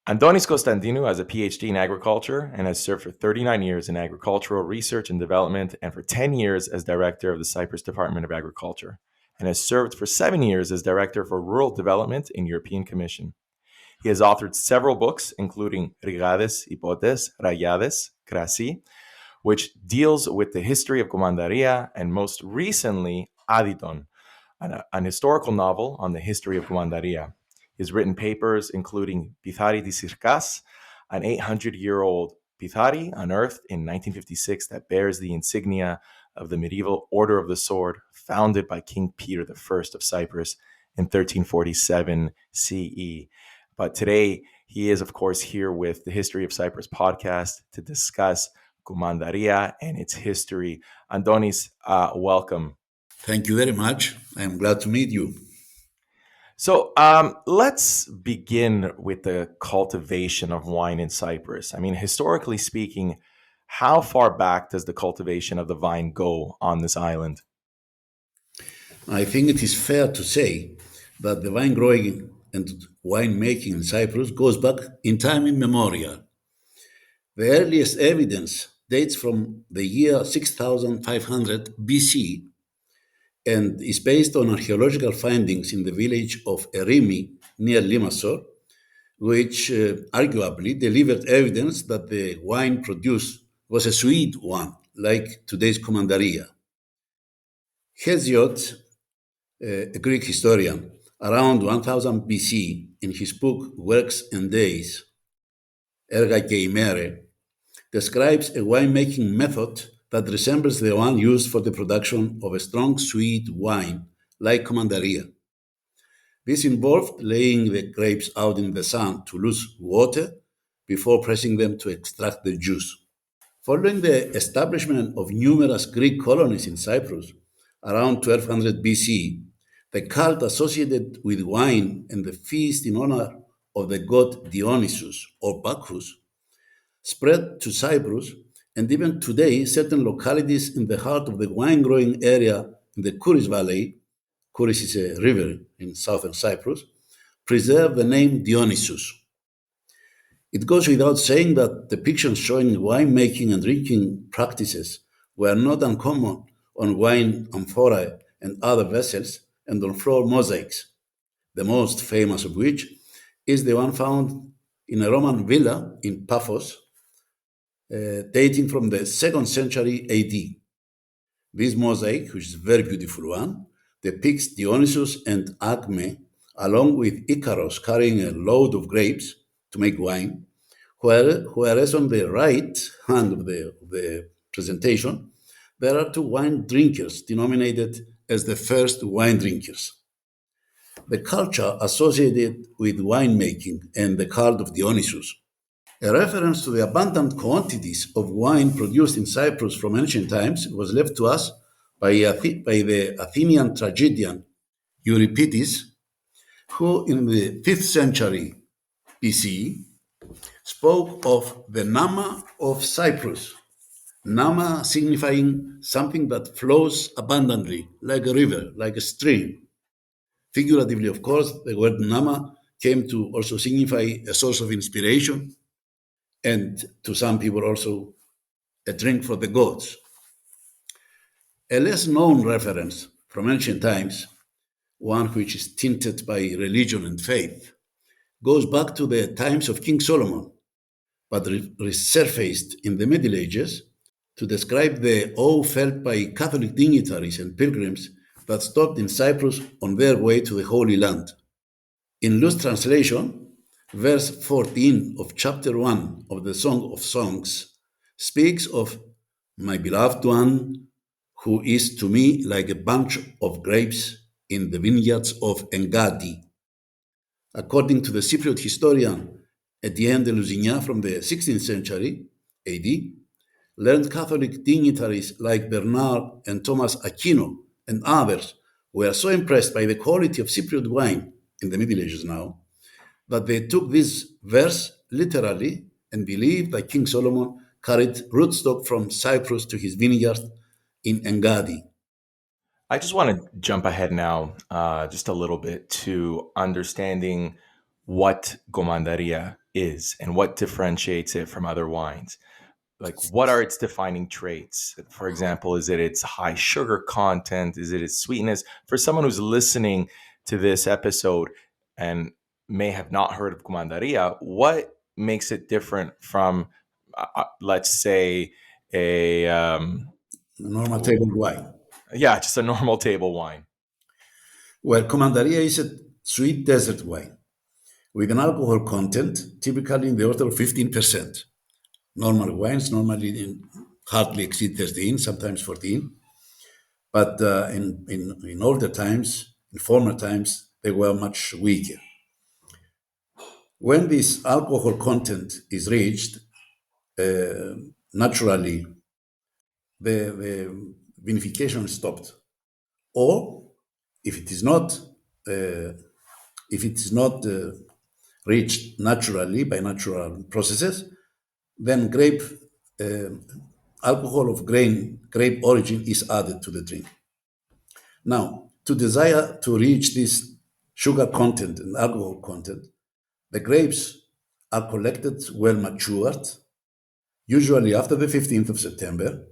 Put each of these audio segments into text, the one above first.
Antonis Constantinou has a PhD in agriculture and has served for 39 years in agricultural research and development and for 10 years as director of the Cyprus Department of Agriculture and has served for 7 years as director for rural development in European Commission. He has authored several books, including Rigades, Hipotes, Rayades, Krasi, which deals with the history of Commandaria, and most recently, Aditon, an historical novel on the history of Commandaria. He's written papers including Pithari di Sirkas, an 800-year-old Pithari unearthed in 1956 that bears the insignia of the medieval Order of the Sword founded by King Peter I of Cyprus in 1347 CE. But today, he is, of course, here with the History of Cyprus podcast to discuss Commandaria and its history. Antonis, welcome. Thank you very much. I'm glad to meet you. So let's begin with the cultivation of wine in Cyprus. I mean, historically speaking, how far back does the cultivation of the vine go on this island? I think it is fair to say that the wine growing and wine making in Cyprus goes back in time immemorial. The earliest evidence dates from the year 6500 BC and is based on archaeological findings in the village of Erimi near Limassol, which arguably delivered evidence that the wine produced was a sweet one, like today's Commandaria. Hesiod, a Greek historian, around 1000 BC, in his book Works and Days, Έργα και Xαίρε, describes a winemaking method that resembles the one used for the production of a strong sweet wine like Commandaria. This involved laying the grapes out in the sun to lose water before pressing them to extract the juice. Following the establishment of numerous Greek colonies in Cyprus around 1200 BC, the cult associated with wine and the feast in honor of the god Dionysus or Bacchus spread to Cyprus, and even today, certain localities in the heart of the wine growing area in the Kouris Valley, Kouris is a river in southern Cyprus, preserve the name Dionysus. It goes without saying that depictions showing winemaking and drinking practices were not uncommon on wine amphorae and other vessels and on floor mosaics, the most famous of which is the one found in a Roman villa in Paphos, dating from the 2nd century AD. This mosaic, which is a very beautiful one, depicts Dionysus and Acme along with Icaros carrying a load of grapes to make wine, whereas on the right hand of the presentation, there are two wine drinkers denominated as the first wine drinkers. The culture associated with winemaking and the cult of Dionysus, a reference to the abundant quantities of wine produced in Cyprus from ancient times, was left to us by the Athenian tragedian Euripides, who in the 5th century BCE spoke of the Nama of Cyprus, Nama signifying something that flows abundantly, like a river, like a stream. Figuratively, of course, the word Nama came to also signify a source of inspiration and to some people also a drink for the gods. A less known reference from ancient times, one which is tinted by religion and faith, goes back to the times of King Solomon, but resurfaced in the Middle Ages to describe the awe felt by Catholic dignitaries and pilgrims that stopped in Cyprus on their way to the Holy Land. In loose translation, verse 14 of chapter 1 of the Song of Songs speaks of my beloved one who is to me like a bunch of grapes in the vineyards of Engaddi. According to the Cypriot historian Etienne de Lusignan from the 16th century AD, learned Catholic dignitaries like Bernard and Thomas Aquino and others were so impressed by the quality of Cypriot wine in the Middle Ages now, that they took this verse literally and believed that King Solomon carried rootstock from Cyprus to his vineyard in Engaddi. I just want to jump ahead now just a little bit to understanding what Commandaria is and what differentiates it from other wines. Like, what are its defining traits? For example, is it its high sugar content? Is it its sweetness? For someone who's listening to this episode and may have not heard of Commandaria, what makes it different from, let's say, a Normal table wine. just a normal table wine? Well, Commandaria is a sweet desert wine with an alcohol content typically in the order of 15%. Normal wines normally hardly exceed 13, sometimes 14. But in older times, in former times, they were much weaker. When this alcohol content is reached, naturally the vinification is stopped. Or if it is not reached naturally by natural processes, then alcohol of grape origin is added to the drink. Now, to desire to reach this sugar content and alcohol content, the grapes are collected well matured, usually after the 15th of September,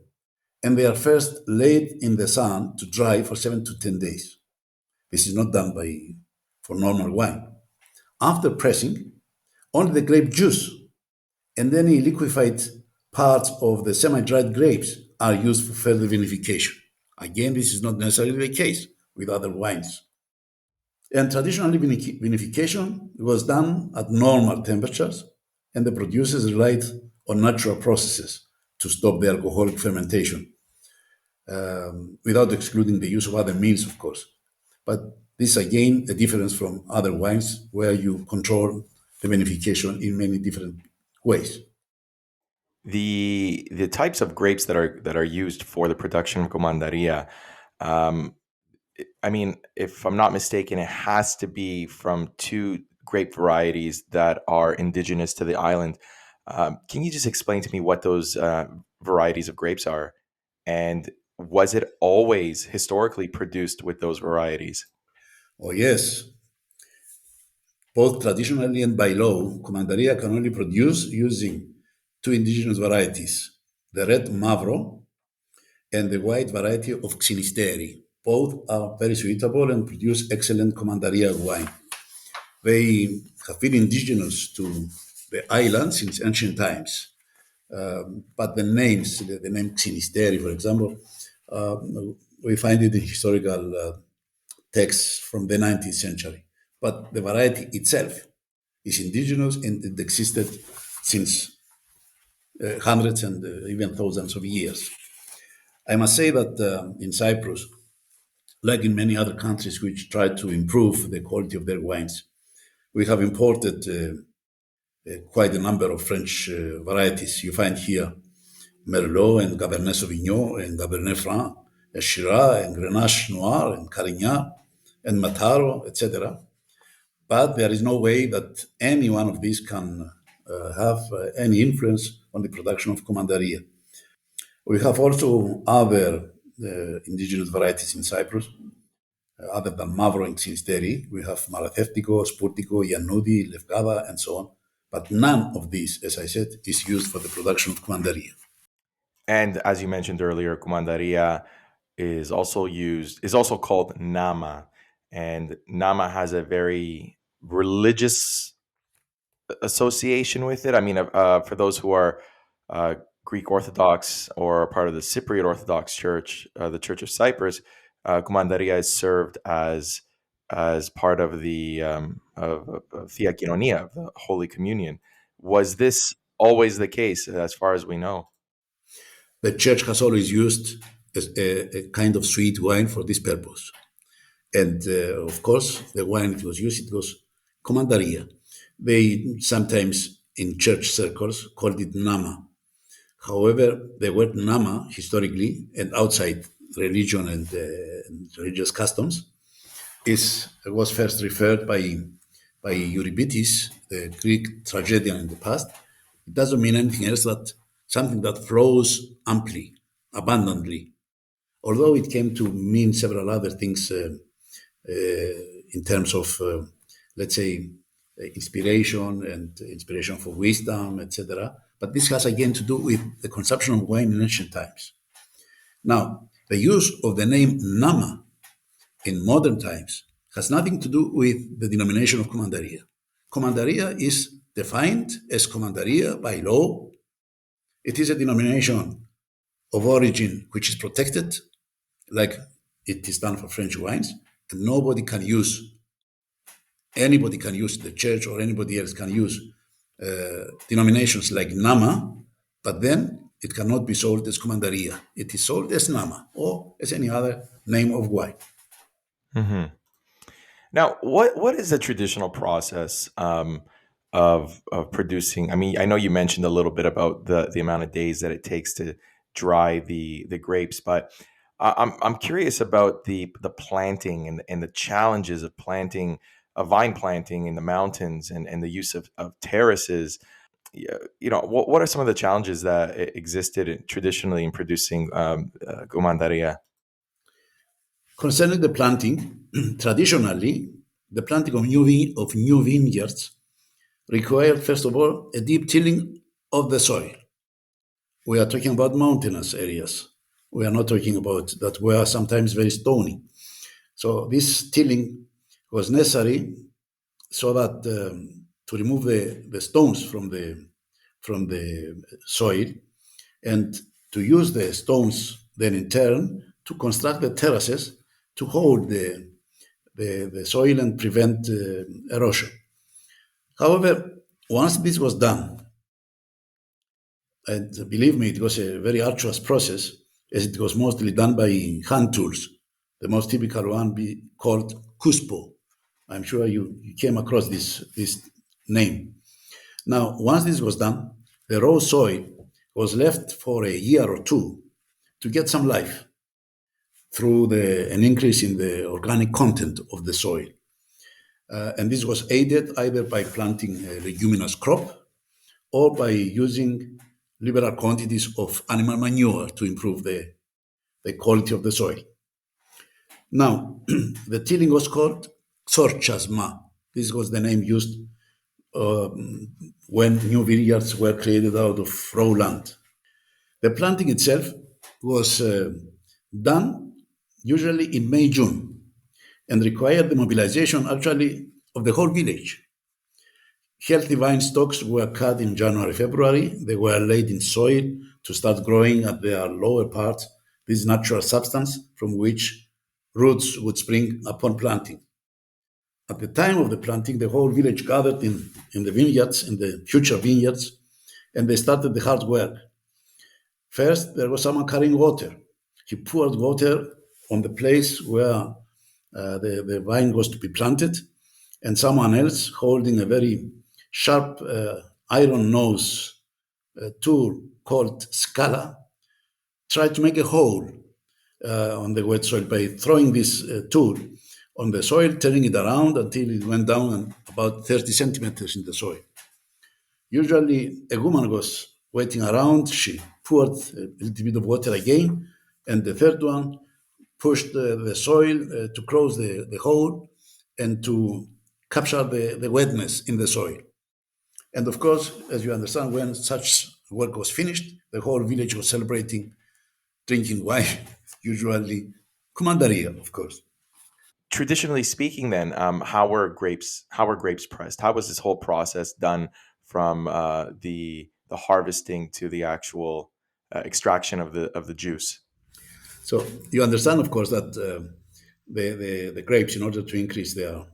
and they are first laid in the sun to dry for 7 to 10 days. This is not done for normal wine. After pressing, only the grape juice and any liquefied parts of the semi-dried grapes are used for further vinification. Again, this is not necessarily the case with other wines. And traditionally, vinification was done at normal temperatures, and the producers relied on natural processes to stop the alcoholic fermentation, without excluding the use of other means, of course. But this, again, a difference from other wines where you control the vinification in many different ways. The types of grapes that are used for the production of Commandaria, I mean, if I'm not mistaken, it has to be from two grape varieties that are indigenous to the island. Can you just explain to me what those varieties of grapes are? And was it always historically produced with those varieties? Oh, yes. Both traditionally and by law, Commandaria can only produce using two indigenous varieties, the red Mavro and the white variety of Xynisteri. Both are very suitable and produce excellent Commandaria wine. They have been indigenous to the island since ancient times. But the name Xynisteri, for example, we find it in historical texts from the 19th century. But the variety itself is indigenous and it existed since hundreds and even thousands of years. I must say that in Cyprus, like in many other countries which try to improve the quality of their wines, we have imported quite a number of French varieties. You find here Merlot and Cabernet Sauvignon and Cabernet Franc, and Shiraz and Grenache Noir and Carignan and Mataro, etc. But there is no way that any one of these can have any influence on the production of Commandaria. We have also other indigenous varieties in Cyprus, other than Mavro and Xynisteri. We have Maratheftico, Spurtico, Iannudi, Lefkada, and so on. But none of these, as I said, is used for the production of Commandaria. And as you mentioned earlier, Commandaria is also called Nama. And Nama has a very religious association with it. I mean, for those who are uh, Greek Orthodox or are part of the Cypriot Orthodox Church, the Church of Cyprus, Commandaria is served as part of the of Theokoinonia, of the Holy Communion. Was this always the case, as far as we know? The church has always used a kind of sweet wine for this purpose. And of course, the wine it was Commandaria. They sometimes in church circles called it Nama. However, the word Nama historically and outside religion and religious customs was first referred by Euripides, the Greek tragedian in the past. It doesn't mean anything else that something that flows amply, abundantly. Although it came to mean several other things in terms of, let's say, inspiration and inspiration for wisdom, etc. But this has again to do with the consumption of wine in ancient times. Now, the use of the name Nama in modern times has nothing to do with the denomination of Commandaria. Commandaria is defined as Commandaria by law. It is a denomination of origin which is protected, like it is done for French wines, and anybody can use, the church or anybody else can use denominations like Nama, but then it cannot be sold as Commandaria. It is sold as Nama or as any other name of wine. Hmm. Now, what is the traditional process of producing? I mean, I know you mentioned a little bit about the amount of days that it takes to dry the grapes, but I'm curious about the planting and the challenges of planting a vine planting in the mountains and the use of terraces. What are some of the challenges that existed traditionally in producing Gomandaria? Concerning the planting, traditionally, the planting of new vineyards required, first of all, a deep tilling of the soil. We are talking about mountainous areas. We are not talking about that were sometimes very stony. So this tilling was necessary so that to remove the stones from the soil and to use the stones then in turn to construct the terraces to hold the soil and prevent erosion. However, once this was done, and believe me, it was a very arduous process, as it was mostly done by hand tools. The most typical one be called cuspo. I'm sure you came across this name. Now, once this was done, the raw soil was left for a year or two to get some life through an increase in the organic content of the soil. And this was aided either by planting a leguminous crop or by using liberal quantities of animal manure to improve the quality of the soil. Now, the tilling was called sorchasma. This was the name used when new vineyards were created out of raw land. The planting itself was done usually in May, June, and required the mobilization actually of the whole village. Healthy vine stalks were cut in January, February. They were laid in soil to start growing at their lower parts, this natural substance from which roots would spring upon planting. At the time of the planting, the whole village gathered in the vineyards, in the future vineyards, and they started the hard work. First, there was someone carrying water. He poured water on the place where the vine was to be planted, and someone else holding a very sharp iron nose tool called scala tried to make a hole on the wet soil by throwing this tool on the soil, turning it around until it went down about 30 centimeters in the soil. Usually a woman was waiting around. She poured a little bit of water again, and the third one pushed the soil to close the hole and to capture the wetness in the soil. And of course, as you understand, when such work was finished, the whole village was celebrating, drinking wine, usually Commandaria, of course. Traditionally speaking, then, how were grapes pressed? How was this whole process done from the harvesting to the actual extraction of the juice? So you understand, of course, that the grapes, in order to increase their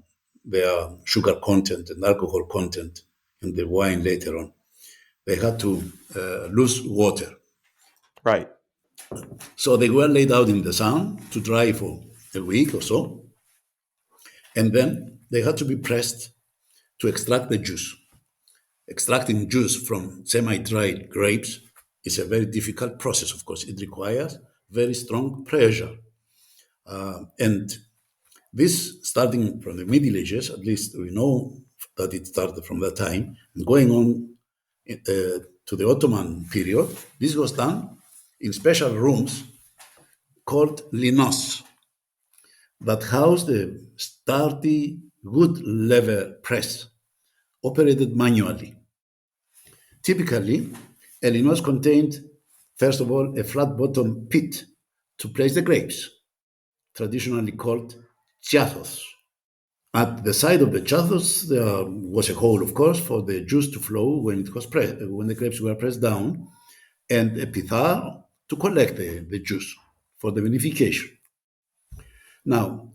sugar content and alcohol content in the wine later on, they had to lose water. Right. So they were laid out in the sun to dry for a week or so, and then they had to be pressed to extract the juice. Extracting juice from semi-dried grapes is a very difficult process, of course. It requires very strong pressure. And this, starting from the Middle Ages, at least we know that it started from that time, and going on to the Ottoman period, this was done in special rooms called linos that housed a sturdy, wood lever press operated manually. Typically, a linos contained, first of all, a flat-bottom pit to place the grapes, traditionally called chathos. At the side of the chathos, there was a hole, of course, for the juice to flow when the grapes were pressed down, and a pithar to collect the juice for the vinification. Now,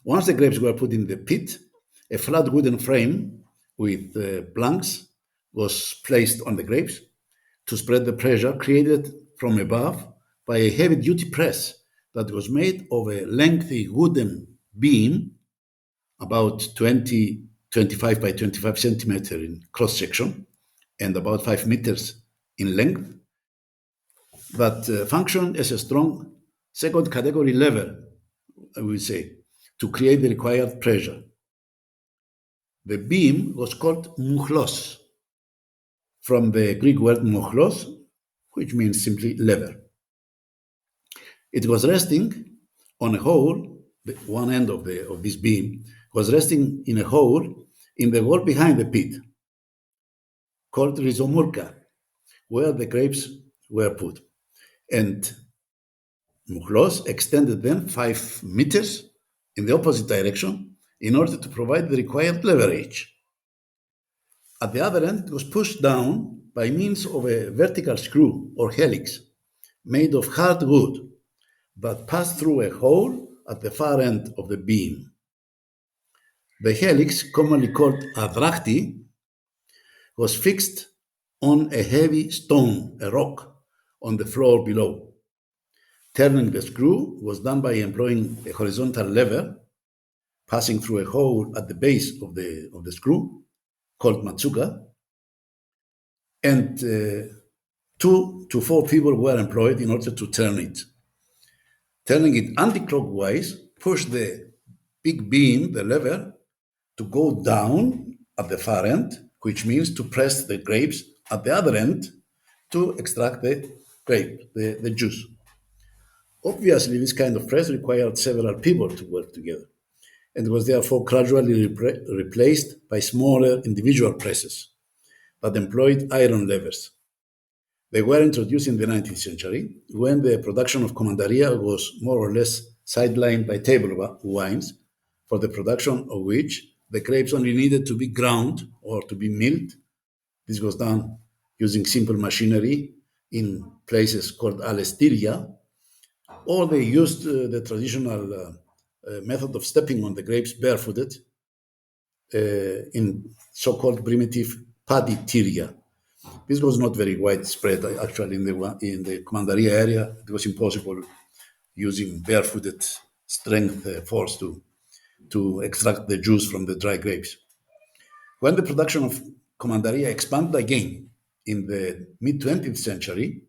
once the grapes were put in the pit, a flat wooden frame with planks was placed on the grapes to spread the pressure created from above by a heavy-duty press that was made of a lengthy wooden beam about 25 by 25 centimeter in cross-section and about 5 meters in length that functioned as a strong second category lever, I would say, to create the required pressure. The beam was called mouchlos, from the Greek word mochlos, which means simply lever. It was resting on a hole, the one end of this beam was resting in a hole in the wall behind the pit, called rhizomurka, where the grapes were put. And mouchlos extended then 5 meters in the opposite direction in order to provide the required leverage. At the other end, it was pushed down by means of a vertical screw or helix made of hard wood that passed through a hole at the far end of the beam. The helix, commonly called adrakti, was fixed on a heavy stone, a rock, on the floor below. Turning the screw was done by employing a horizontal lever passing through a hole at the base of the screw, called matsuka, and 2 to 4 people were employed in order to turn it. Turning it anti-clockwise pushed the big beam, the lever, to go down at the far end, which means to press the grapes at the other end to extract the grape, the juice. Obviously, this kind of press required several people to work together, and was therefore gradually replaced by smaller individual presses that employed iron levers. They were introduced in the 19th century when the production of Commandaria was more or less sidelined by table wines, for the production of which the grapes only needed to be ground or to be milled. This was done using simple machinery in places called alestiria, or they used the traditional method of stepping on the grapes barefooted in so-called primitive paddy-tiria. This was not very widespread, actually, in the Commandaria area. It was impossible using barefooted strength force to extract the juice from the dry grapes. When the production of Commandaria expanded again in the mid-20th century,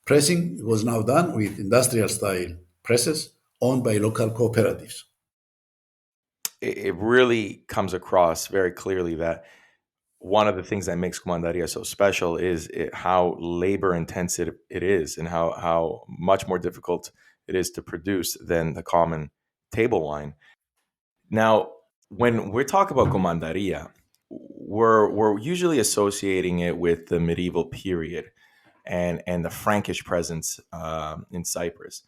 pressing was now done with industrial-style presses owned by local cooperatives. It really comes across very clearly that one of the things that makes Commandaria so special is how labor intensive it is, and how much more difficult it is to produce than the common table wine. Now, when we talk about Commandaria, we're usually associating it with the medieval period and the Frankish presence in Cyprus.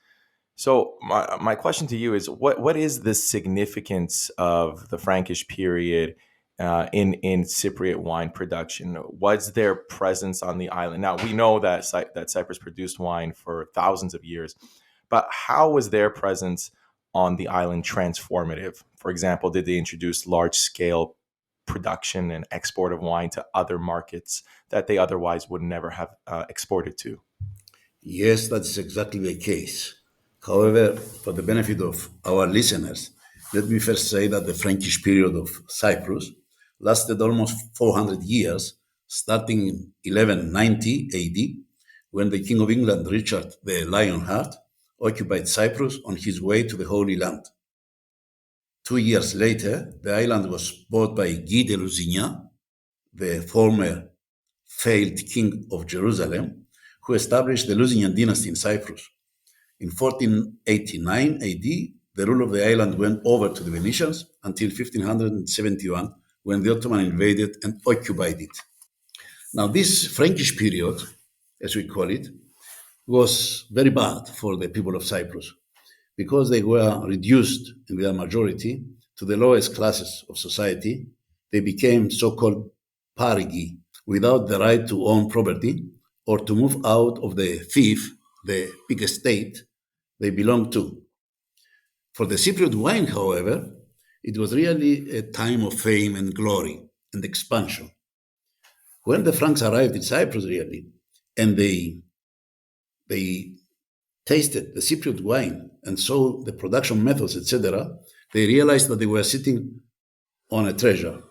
So my question to you is, what is the significance of the Frankish period in Cypriot wine production? Was their presence on the island? Now, we know that Cyprus produced wine for thousands of years, but how was their presence on the island transformative? For example, did they introduce large-scale production and export of wine to other markets that they otherwise would never have exported to? Yes, that is exactly the case. However, for the benefit of our listeners, let me first say that the Frankish period of Cyprus lasted almost 400 years, starting in 1190 AD, when the King of England, Richard the Lionheart, occupied Cyprus on his way to the Holy Land. 2 years later, the island was bought by Guy de Lusignan, the former failed king of Jerusalem, who established the Lusignan dynasty in Cyprus. In 1489 AD, the rule of the island went over to the Venetians until 1571, when the Ottoman invaded and occupied it. Now, this Frankish period, as we call it, was very bad for the people of Cyprus because they were reduced in their majority to the lowest classes of society. They became so-called parigi, without the right to own property or to move out of the fief, the big estate they belonged to. For the Cypriot wine, however, it was really a time of fame and glory and expansion. When the Franks arrived in Cyprus, really, and they tasted the Cypriot wine and saw the production methods, etc., they realized that they were sitting on a treasure.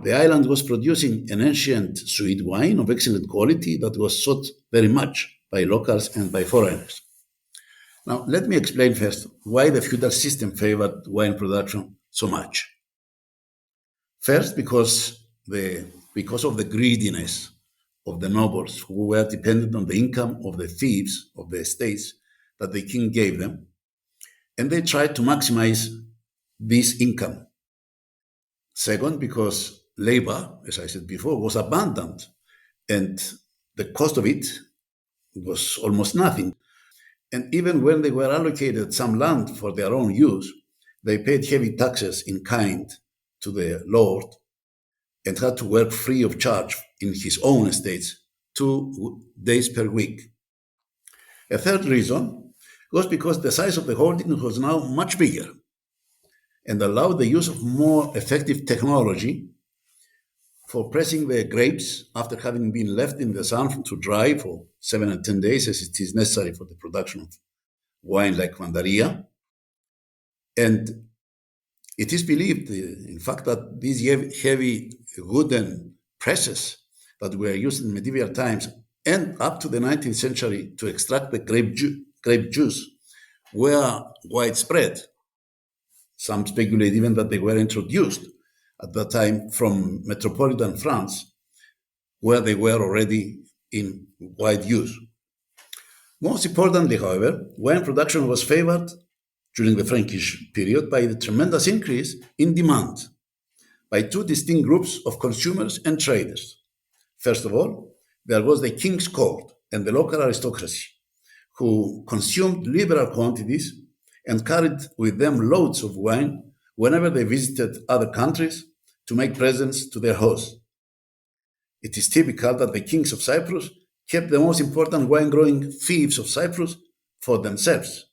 The island was producing an ancient sweet wine of excellent quality that was sought very much by locals and by foreigners. Now, let me explain first why the feudal system favored wine production so much. First, because of the greediness of the nobles who were dependent on the income of the fiefs of the estates that the king gave them, and they tried to maximize this income. Second, because labor, as I said before, was abundant, and the cost of it was almost nothing. And even when they were allocated some land for their own use, they paid heavy taxes in kind to the lord and had to work free of charge in his own estates 2 days per week. A third reason was because the size of the holding was now much bigger and allowed the use of more effective technology for pressing the grapes after having been left in the sun to dry for 7 and 10 days, as it is necessary for the production of wine like Commandaria. And it is believed, in fact, that these heavy wooden presses that were used in medieval times and up to the 19th century to extract the grape juice were widespread. Some speculate even that they were introduced at that time from metropolitan France, where they were already in wide use. Most importantly, however, wine production was favored during the Frankish period by the tremendous increase in demand by two distinct groups of consumers and traders. First of all, there was the king's court and the local aristocracy, who consumed liberal quantities and carried with them loads of wine whenever they visited other countries to make presents to their hosts. It is typical that the kings of Cyprus kept the most important wine-growing fiefs of Cyprus for themselves,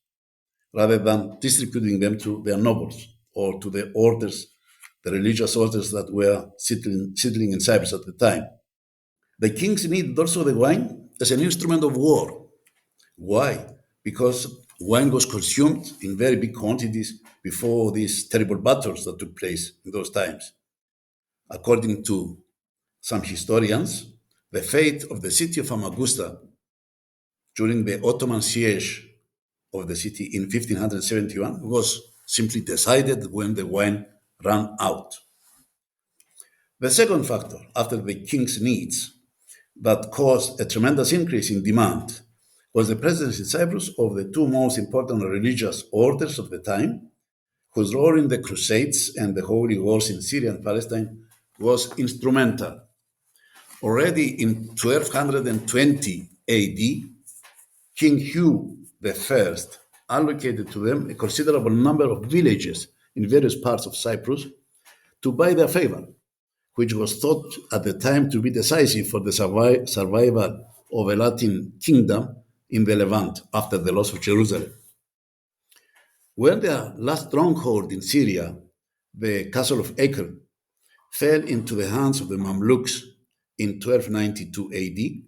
rather than distributing them to their nobles or to the orders, the religious orders that were settling in Cyprus at the time. The kings needed also the wine as an instrument of war. Why? Because wine was consumed in very big quantities before these terrible battles that took place in those times. According to some historians, the fate of the city of Famagusta during the Ottoman siege of the city in 1571 was simply decided when the wine ran out. The second factor, after the king's needs, that caused a tremendous increase in demand was the presence in Cyprus of the two most important religious orders of the time, whose role in the Crusades and the Holy Wars in Syria and Palestine was instrumental. Already in 1220 AD, King Hugh I allocated to them a considerable number of villages in various parts of Cyprus to buy their favor, which was thought at the time to be decisive for the survival of a Latin kingdom in the Levant after the loss of Jerusalem. When their last stronghold in Syria, the castle of Acre, fell into the hands of the Mamluks in 1292 AD,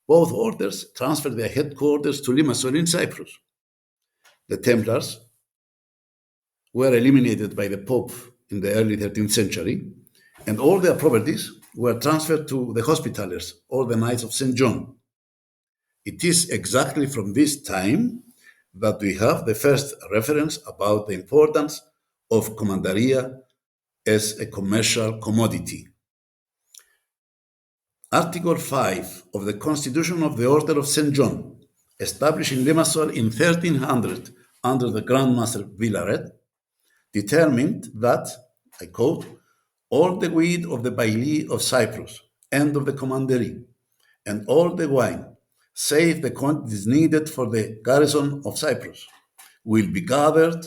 both orders transferred their headquarters to Limassol in Cyprus. The Templars were eliminated by the Pope in the early 13th century, and all their properties were transferred to the Hospitallers, or the Knights of St. John. It is exactly from this time that we have the first reference about the importance of Commandaria as a commercial commodity. Article 5 of the Constitution of the Order of St. John, established in Limassol in 1300 under the Grand Master Villaret, determined that, I quote, all the wheat of the píii of Cyprus and of the Commandaria, and all the wine, save the quantities needed for the garrison of Cyprus, will be gathered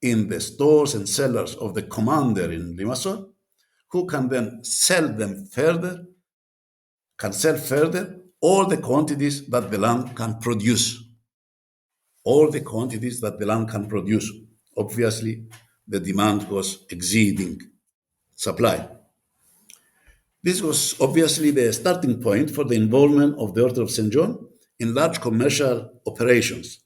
in the stores and cellars of the commander in Limassol, who can then sell further all the quantities that the land can produce. All the quantities that the land can produce. Obviously, the demand was exceeding supply. This was obviously the starting point for the involvement of the Order of St. John in large commercial operations.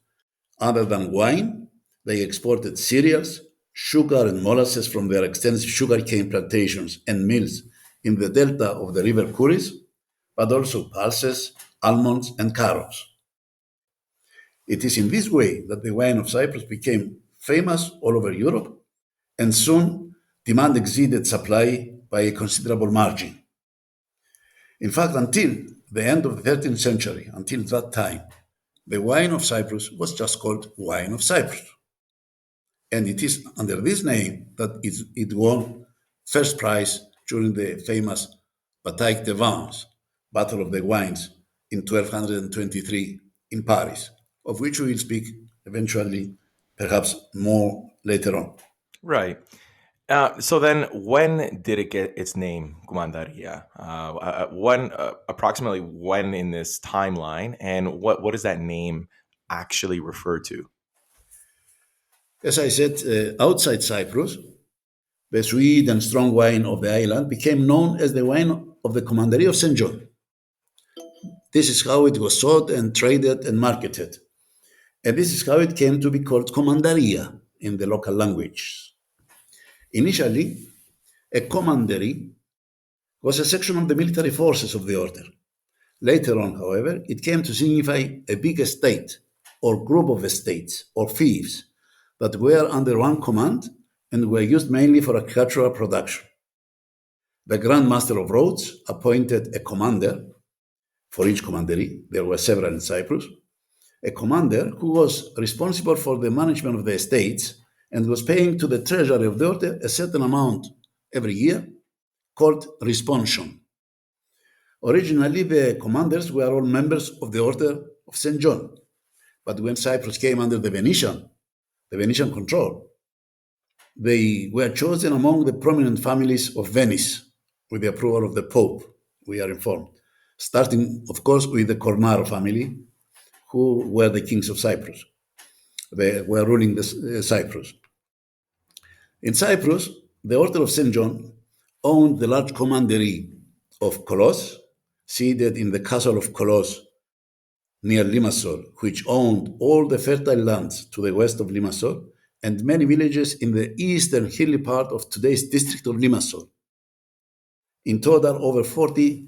Other than wine, they exported cereals, sugar, and molasses from their extensive sugarcane plantations and mills in the delta of the river Kouris, but also pulses, almonds, and carob. It is in this way that the wine of Cyprus became famous all over Europe, and soon demand exceeded supply by a considerable margin. In fact, until the end of the 13th century, until that time, the wine of Cyprus was just called wine of Cyprus. And it is under this name that it won first prize during the famous Bataille de Vins, Battle of the Wines, in 1223 in Paris, of which we will speak eventually, perhaps more later on. Right. So then, when did it get its name, Commandaria? Approximately when in this timeline, and what does that name actually refer to? As I said, outside Cyprus, the sweet and strong wine of the island became known as the wine of the Commandaria of St. John. This is how it was sold and traded and marketed. And this is how it came to be called Commandaria in the local language. Initially, a commandery was a section of the military forces of the order. Later on, however, it came to signify a big estate or group of estates or fiefs that were under one command and were used mainly for agricultural production. The Grand Master of Roads appointed a commander for each commandery. There were several in Cyprus. A commander who was responsible for the management of the estates and was paying to the treasury of the order a certain amount every year, called responsion. Originally, the commanders were all members of the Order of St. John, but when Cyprus came under the Venetian control, they were chosen among the prominent families of Venice with the approval of the Pope, we are informed, starting, of course, with the Cornaro family, who were the kings of Cyprus. They were ruling Cyprus. In Cyprus, the Order of St. John owned the large commandery of Kolos, seated in the castle of Kolos near Limassol, which owned all the fertile lands to the west of Limassol and many villages in the eastern hilly part of today's district of Limassol. In total, over 40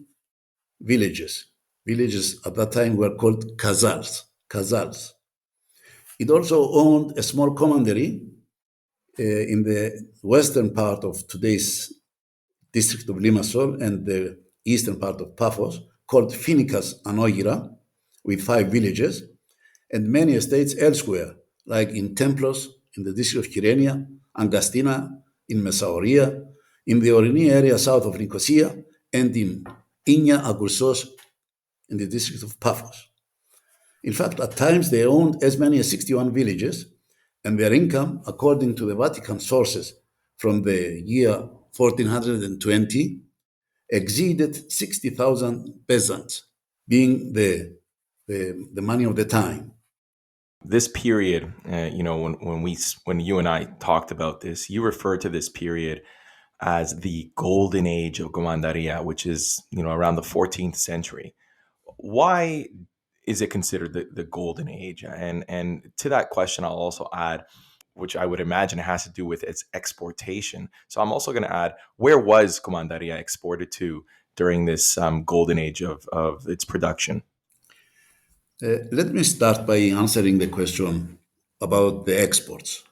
villages. Villages at that time were called kazals. It also owned a small commandery in the western part of today's district of Limassol and the eastern part of Paphos, called Finicas Anogira, with 5 villages, and many estates elsewhere, like in Templos, in the district of Kyrenia, Angastina, in Messaoria, in the Orini area south of Nicosia, and in Inia Agursos, in the district of Paphos. In fact, at times they owned as many as 61 villages, and their income, according to the Vatican sources from the year 1420, exceeded 60,000 peasants, being the money of the time. This period, when you and I talked about this, you referred to this period as the golden age of Commandaria, which is around the 14th century. Why is it considered the golden age? And to that question, I'll also add, which I would imagine has to do with its exportation. So I'm also going to add, where was Commandaria exported to during this golden age of its production? Let me start by answering the question about the exports,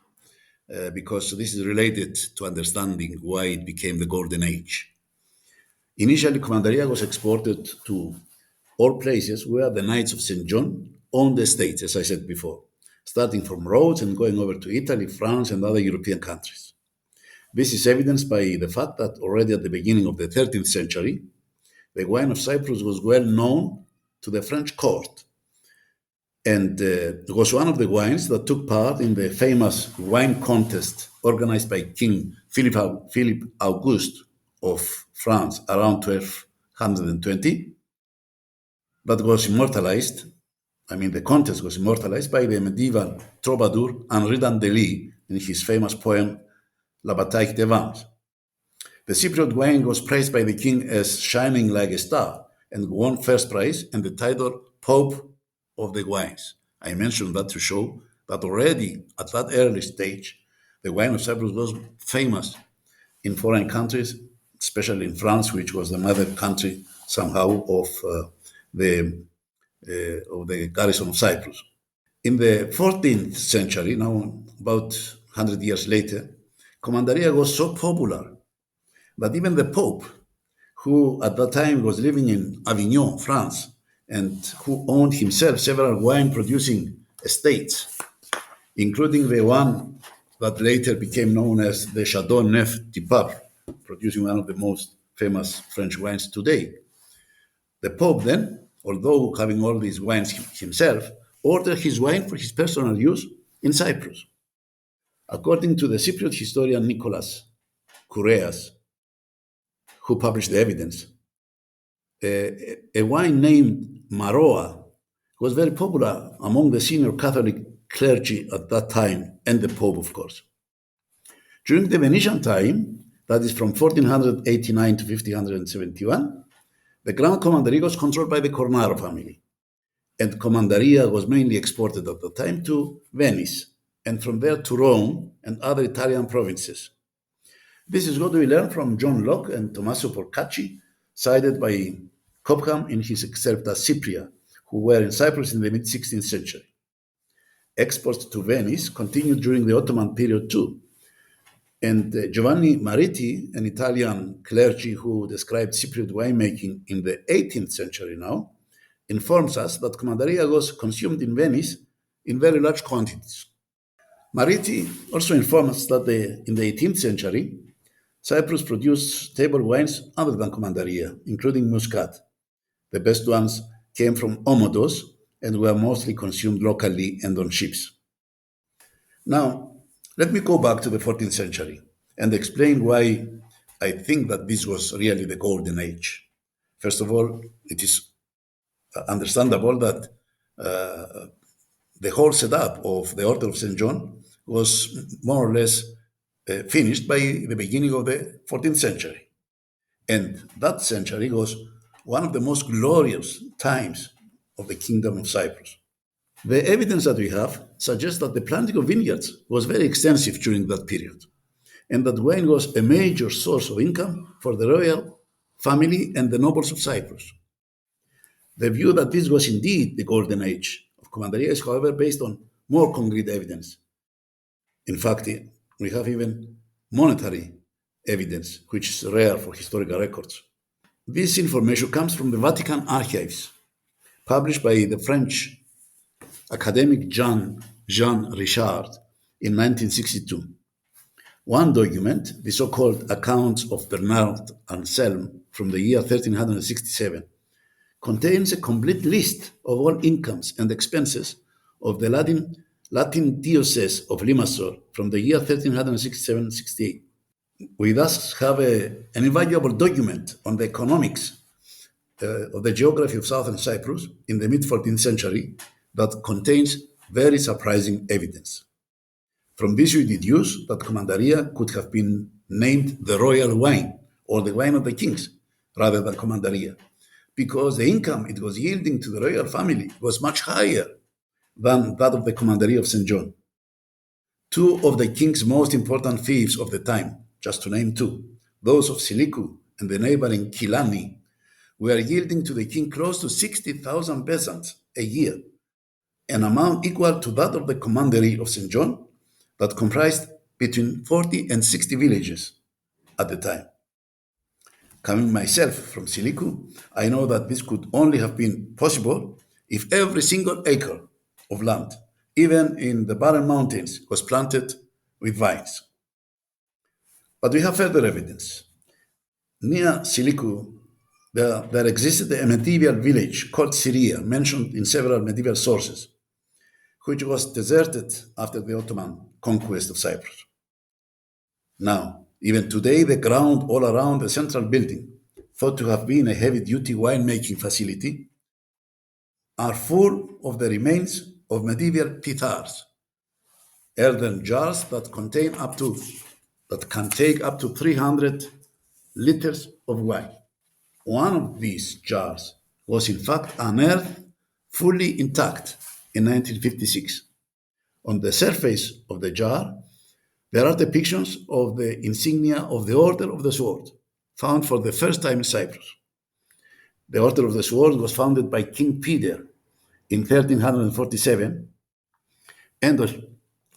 because this is related to understanding why it became the golden age. Initially, Commandaria was exported to all places where the Knights of St. John owned estates, as I said before, starting from Rhodes and going over to Italy, France, and other European countries. This is evidenced by the fact that already at the beginning of the 13th century, the wine of Cyprus was well known to the French court, and was one of the wines that took part in the famous wine contest organized by King Philip August of France around 1220, that was immortalized. The contest was immortalized by the medieval troubadour Henri d'Andely in his famous poem La Bataille des Vins. The Cypriot wine was praised by the king as shining like a star and won first prize and the title Pope of the wines. I mentioned that to show that already at that early stage, the wine of Cyprus was famous in foreign countries, especially in France, which was the mother country somehow of the garrison of Cyprus. In the 14th century, now about 100 years later, Commandaria was so popular that even the Pope, who at that time was living in Avignon, France, and who owned himself several wine-producing estates, including the one that later became known as the Château Neuf du Pape, producing one of the most famous French wines today. The Pope then, although having all these wines himself, ordered his wine for his personal use in Cyprus. According to the Cypriot historian Nicholas Koureas, who published the evidence, a wine named Maroa was very popular among the senior Catholic clergy at that time, and the Pope, of course. During the Venetian time, that is from 1489 to 1571, the Grand Commandery was controlled by the Cornaro family, and Commandaria was mainly exported at the time to Venice, and from there to Rome and other Italian provinces. This is what we learn from John Locke and Tommaso Porcacci, cited by Cobham in his Excerpta Cypria, who were in Cyprus in the mid-16th century. Exports to Venice continued during the Ottoman period too. And Giovanni Mariti, an Italian clergy who described Cypriot winemaking in the 18th century now, informs us that Commandaria was consumed in Venice in very large quantities. Mariti also informs us that in the 18th century, Cyprus produced table wines other than Commandaria, including Muscat. The best ones came from Omodos and were mostly consumed locally and on ships. Now, let me go back to the 14th century and explain why I think that this was really the golden age. First of all, it is understandable that the whole setup of the Order of St. John was more or less finished by the beginning of the 14th century. And that century was one of the most glorious times of the Kingdom of Cyprus. The evidence that we have suggests that the planting of vineyards was very extensive during that period, and that wine was a major source of income for the royal family and the nobles of Cyprus. The view that this was indeed the golden age of Commandaria is, however, based on more concrete evidence. In fact, we have even monetary evidence, which is rare for historical records. This information comes from the Vatican archives, published by the French academic Jean Richard in 1962. One document, the so-called Accounts of Bernard Anselm from the year 1367, contains a complete list of all incomes and expenses of the Latin diocese of Limassol from the year 1367-68. We thus have an invaluable document on the economics of the geography of southern Cyprus in the mid-14th century that contains very surprising evidence. From this we deduce that Commandaria could have been named the royal wine or the wine of the kings rather than Commandaria, because the income it was yielding to the royal family was much higher than that of the Commandaria of St. John. Two of the king's most important fiefs of the time, just to name two, those of Silikou and the neighboring Kilani, were yielding to the king close to 60,000 peasants a year, an amount equal to that of the Commandery of St. John that comprised between 40 and 60 villages at the time. Coming myself from Silikou, I know that this could only have been possible if every single acre of land, even in the barren mountains, was planted with vines. But we have further evidence. Near Silicu, there existed a medieval village called Syria, mentioned in several medieval sources, which was deserted after the Ottoman conquest of Cyprus. Now, even today, the ground all around the central building, thought to have been a heavy-duty winemaking facility, are full of the remains of medieval pithars, earthen jars that can take up to 300 liters of wine. One of these jars was in fact unearthed fully intact in 1956. On the surface of the jar, there are depictions of the insignia of the Order of the Sword, found for the first time in Cyprus. The Order of the Sword was founded by King Peter in 1347, and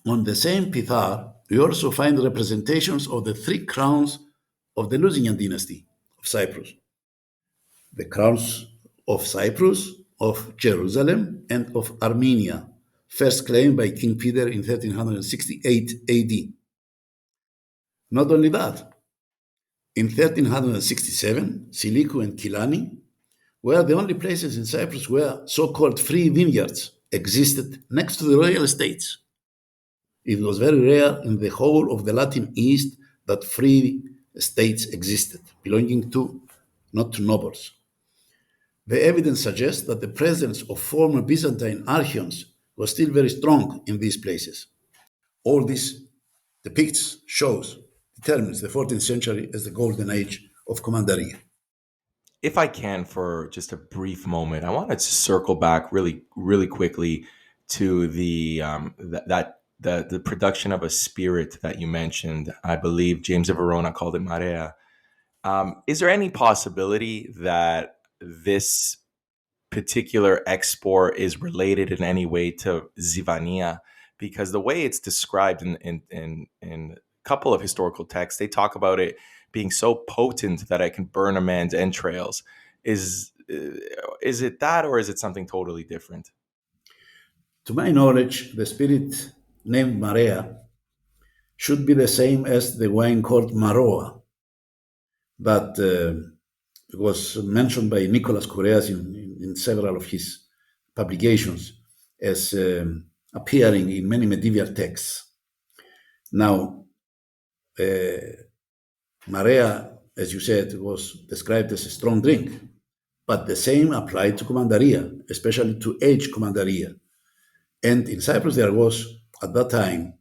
on the same pithar, we also find representations of the three crowns of the Lusignan dynasty of Cyprus. The crowns of Cyprus, of Jerusalem, and of Armenia, first claimed by King Peter in 1368 AD. Not only that, in 1367, Silicu and Kilani were the only places in Cyprus where so-called free vineyards existed next to the royal estates. It was very rare in the whole of the Latin East that free estates existed, belonging to, not to nobles. The evidence suggests that the presence of former Byzantine archons was still very strong in these places. All this determines the 14th century as the golden age of Commandaria. If I can, for just a brief moment, I wanted to circle back really, really quickly to the production of a spirit that you mentioned. I believe James of Verona called it marea. Is there any possibility that this particular export is related in any way to Zivania? Because the way it's described in a couple of historical texts, they talk about it being so potent that it can burn a man's entrails. Is it that, or is it something totally different? To my knowledge, the spirit named Marea should be the same as the wine called Maroa that was mentioned by Nicholas Koreas in several of his publications as appearing in many medieval texts. Now, Marea, as you said, was described as a strong drink, but the same applied to Commandaria, especially to aged Commandaria. And in Cyprus, there was, at that time,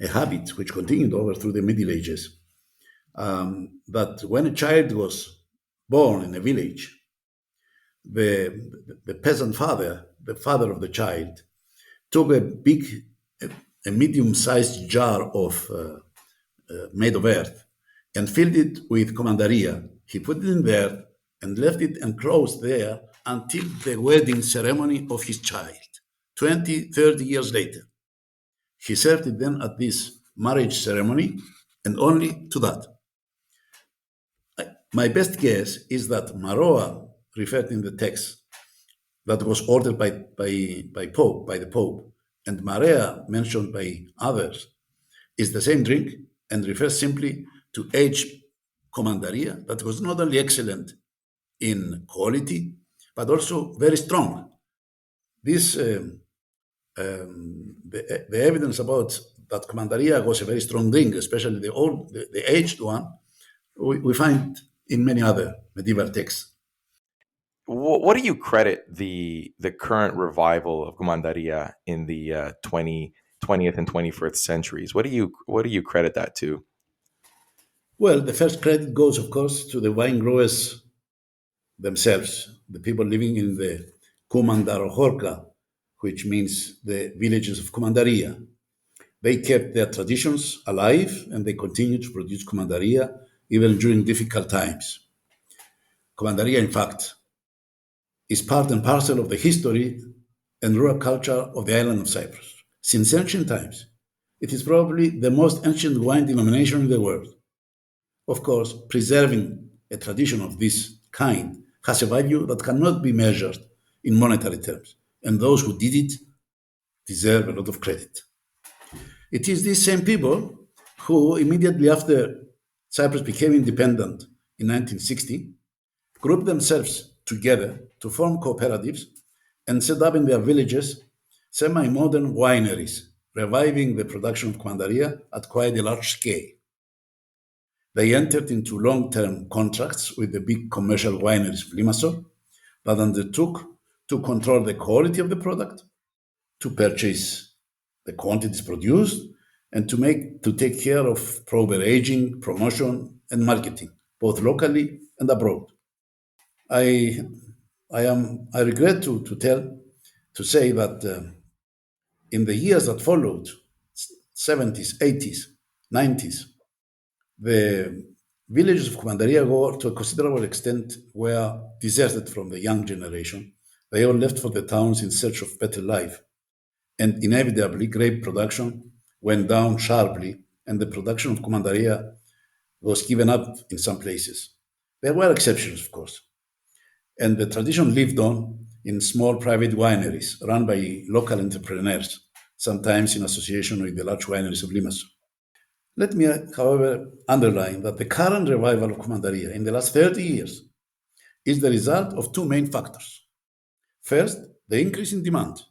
a habit which continued over through the Middle Ages, that when a child was born in a village, the peasant father, the father of the child, took a medium-sized jar of made of earth and filled it with Commandaria. He put it in there and left it enclosed there until the wedding ceremony of his child, 20, 30 years later. He served it then at this marriage ceremony and only to that. My best guess is that Maroa, referred in the text, that was ordered by the Pope, and Marea, mentioned by others, is the same drink and refers simply to aged Commandaria that was not only excellent in quality, but also very strong. This the evidence about that Commandaria was a very strong drink, especially the aged one, we find in many other medieval texts. What do you credit the current revival of Commandaria in the 20th and 21st centuries? What do you credit that to? Well, the first credit goes, of course, to the wine growers themselves, the people living in the Kumandarohorka, which means the villages of Commandaria. They kept their traditions alive and they continued to produce Commandaria even during difficult times. Commandaria, in fact, is part and parcel of the history and rural culture of the island of Cyprus. Since ancient times, it is probably the most ancient wine denomination in the world. Of course, preserving a tradition of this kind has a value that cannot be measured in monetary terms, and those who did it deserve a lot of credit. It is these same people who immediately after Cyprus became independent in 1960, grouped themselves together to form cooperatives and set up in their villages semi-modern wineries, reviving the production of Commandaria at quite a large scale. They entered into long-term contracts with the big commercial wineries of Limassol, but undertook to control the quality of the product, to purchase the quantities produced, and to take care of proper aging, promotion, and marketing, both locally and abroad. I regret to say that in the years that followed, 70s, 80s, 90s, the villages of Commandaria were to a considerable extent were deserted from the young generation. They all left for the towns in search of better life. And inevitably, grape production went down sharply, and the production of Commandaria was given up in some places. There were exceptions, of course. And the tradition lived on in small private wineries run by local entrepreneurs, sometimes in association with the large wineries of Limassol. Let me, however, underline that the current revival of Commandaria in the last 30 years is the result of two main factors. First, the increase in demand,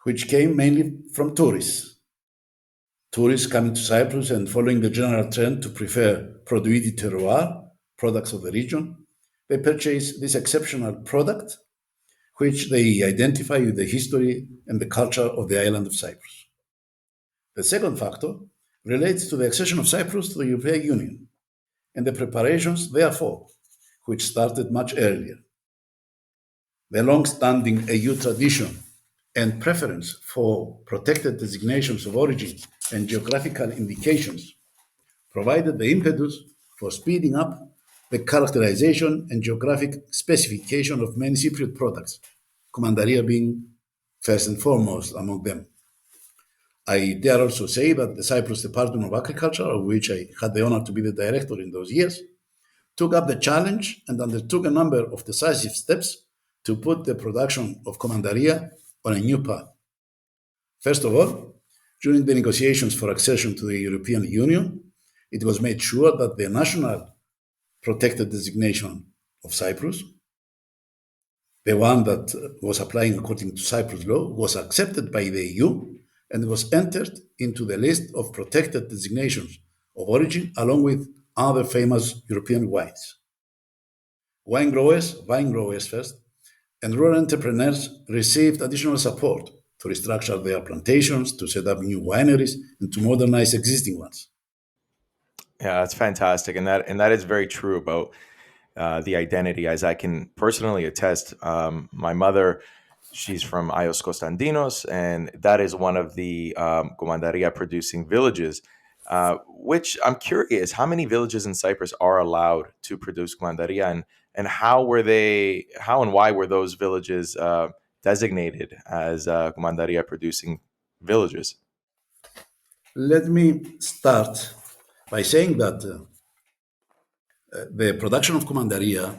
which came mainly from tourists. Tourists coming to Cyprus and following the general trend to prefer produits du terroir, products of the region, they purchase this exceptional product, which they identify with the history and the culture of the island of Cyprus. The second factor relates to the accession of Cyprus to the European Union and the preparations therefore, which started much earlier. The long-standing EU tradition and preference for protected designations of origin and geographical indications provided the impetus for speeding up the characterization and geographic specification of many Cypriot products, Commandaria being first and foremost among them. I dare also say that the Cyprus Department of Agriculture, of which I had the honor to be the director in those years, took up the challenge and undertook a number of decisive steps to put the production of Commandaria on a new path. First of all, during the negotiations for accession to the European Union, it was made sure that the national protected designation of Cyprus, the one that was applying according to Cyprus law, was accepted by the EU and was entered into the list of protected designations of origin along with other famous European wines. Wine growers first, and rural entrepreneurs received additional support to restructure their plantations, to set up new wineries, and to modernize existing ones. Yeah, that's fantastic, and that is very true about the identity, as I can personally attest. My mother, she's from Ios Konstantinos, and that is one of the Commandaria producing villages. Which I'm curious, how many villages in Cyprus are allowed to produce Commandaria, and how and why were those villages designated as Commandaria producing villages? Let me start by saying that the production of Commandaria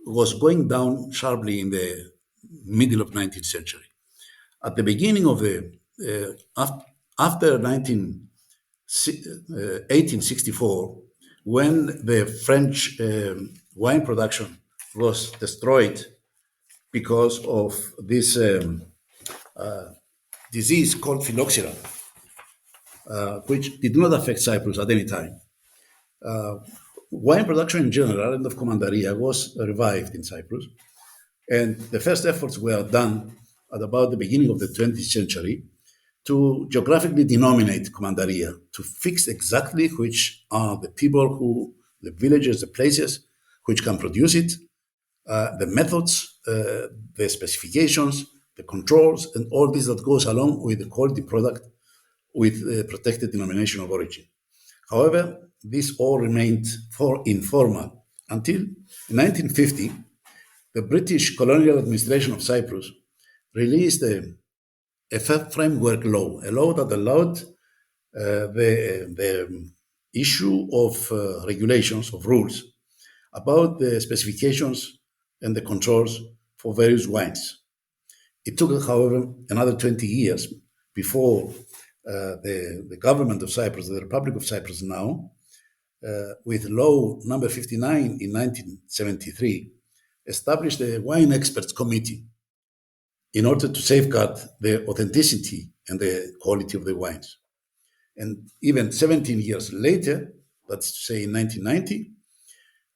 was going down sharply in the middle of 19th century. At the beginning of after 1864, when the French wine production was destroyed because of this disease called phylloxera, which did not affect Cyprus at any time. Wine production in general and of Commandaria was revived in Cyprus, and the first efforts were done at about the beginning of the 20th century to geographically denominate Commandaria, to fix exactly which are the people the villages, the places which can produce it, the methods, the specifications, the controls, and all this that goes along with the quality product with the protected denomination of origin. However, this all remained informal until in 1950, the British colonial administration of Cyprus released a framework law, a law that allowed the issue of regulations, of rules, about the specifications and the controls for various wines. It took, however, another 20 years before the government of Cyprus, the Republic of Cyprus now, with law number 59 in 1973, established the Wine Experts Committee in order to safeguard the authenticity and the quality of the wines. And even 17 years later, that's to say in 1990,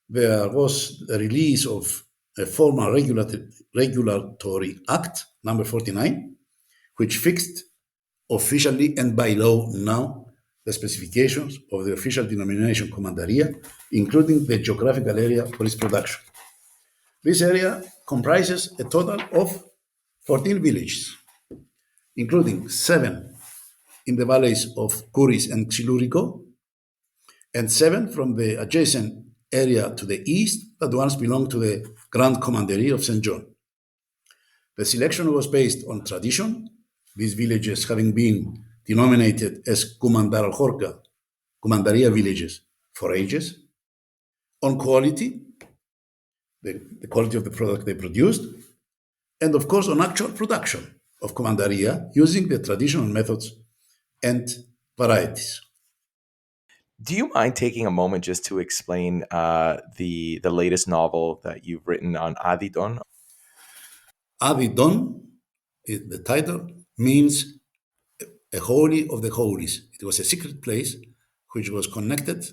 there was the release of a formal regulatory act, number 49, which fixed officially and by law now the specifications of the official denomination Commandaria, including the geographical area for its production. This area comprises a total of 14 villages, including 7 in the valleys of Kouris and Xiluriko, and 7 from the adjacent area to the east that once belonged to the Grand Commandery of St. John. The selection was based on tradition, these villages having been denominated as Commandaria villages for ages, on quality, the quality of the product they produced, and of course on actual production of Commandaria using the traditional methods and varieties. Do you mind taking a moment just to explain the latest novel that you've written on Adidon? Adidon, the title, means a holy of the holies. It was a secret place which was connected,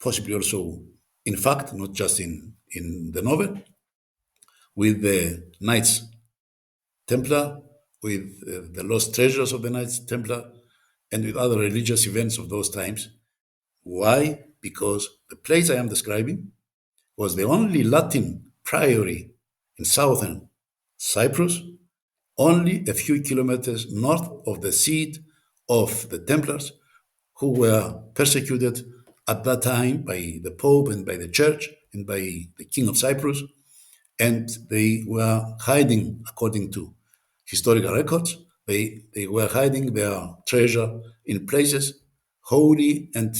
possibly also in fact, not just in the novel, with the Knights Templar, with the lost treasures of the Knights Templar, and with other religious events of those times. Why? Because the place I am describing was the only Latin priory in southern Cyprus, only a few kilometers north of the seat of the Templars, who were persecuted at that time by the Pope and by the Church and by the King of Cyprus. And they were hiding, according to historical records, they were hiding their treasure in places holy and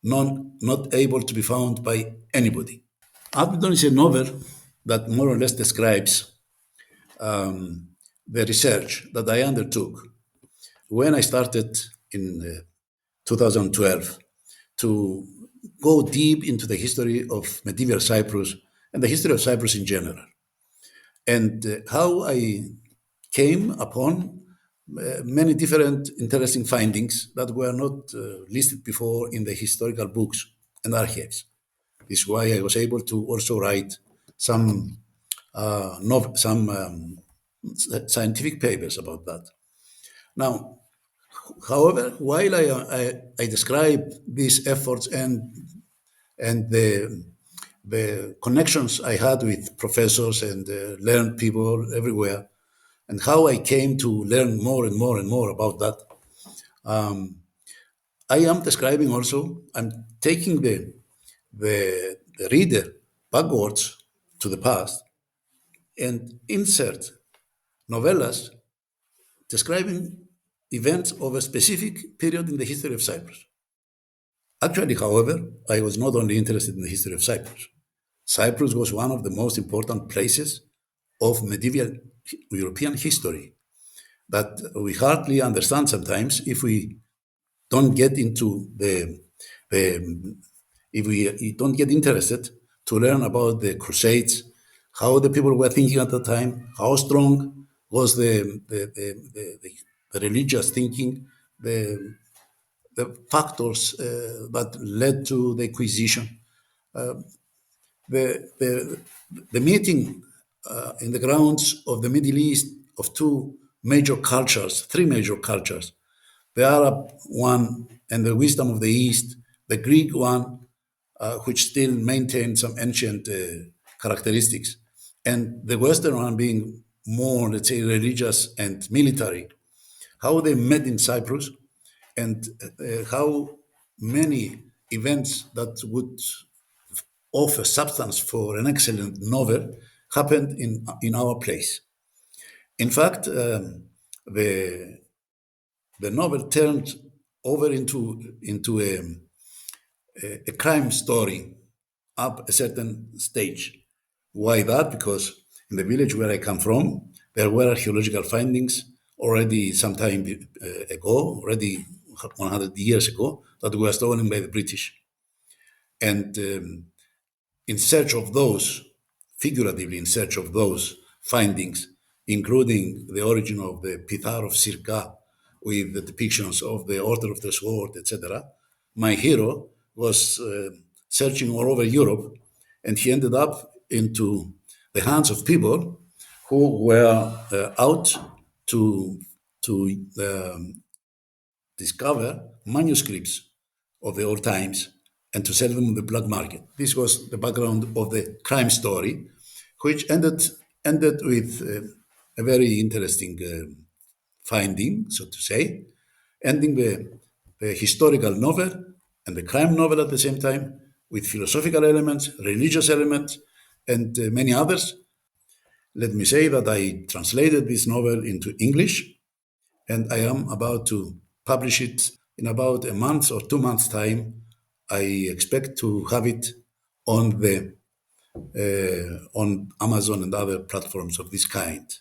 not able to be found by anybody. Adidon is a novel that more or less describes the research that I undertook when I started in 2012 to go deep into the history of medieval Cyprus and the history of Cyprus in general, and how I came upon many different interesting findings that were not listed before in the historical books and archives. This is why I was able to also write some scientific papers about that. Now, however, while I describe these efforts and the connections I had with professors and learned people everywhere, and how I came to learn more and more and more about that, I am describing also, I'm taking the reader backwards to the past and insert novellas describing events of a specific period in the history of Cyprus. Actually, however, I was not only interested in the history of Cyprus. Cyprus was one of the most important places of medieval European history that we hardly understand sometimes if we don't get into if we don't get interested to learn about the Crusades, how the people were thinking at the time, how strong was the religious thinking, the factors that led to the Inquisition. The meeting in the grounds of the Middle East of three major cultures, the Arab one and the wisdom of the East, the Greek one, which still maintained some ancient characteristics, and the Western one being more, let's say, religious and military, how they met in Cyprus, and how many events that would offer substance for an excellent novel happened in our place. In fact, the novel turned over into a crime story up a certain stage. Why that? Because in the village where I come from, there were archaeological findings already some time ago, already 100 years ago, that were stolen by the British. And in search of those, figuratively in search of those findings, including the origin of the Pithar of Sirka with the depictions of the Order of the Sword, etc., my hero was searching all over Europe, and he ended up into the hands of people who were out to discover manuscripts of the old times and to sell them on the black market. This was the background of the crime story, which ended with a very interesting finding, so to say, ending the historical novel and the crime novel at the same time, with philosophical elements, religious elements, and many others. Let me say that I translated this novel into English, and I am about to publish it in about a month or 2 months' time. I expect to have it on on Amazon and other platforms of this kind.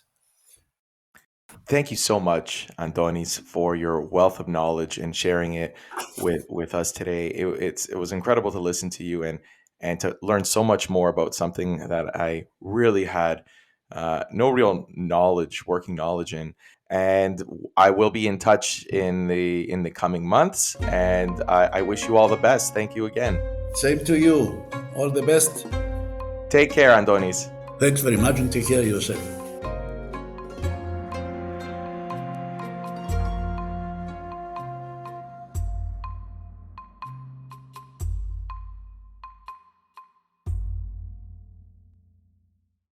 Thank you so much, Antonis, for your wealth of knowledge and sharing it with us today. It was incredible to listen to you and to learn so much more about something that I really had no real working knowledge in. And I will be in touch in the coming months. And I wish you all the best. Thank you again. Same to you. All the best. Take care, Antonis. Thanks very much, and take care of yourself.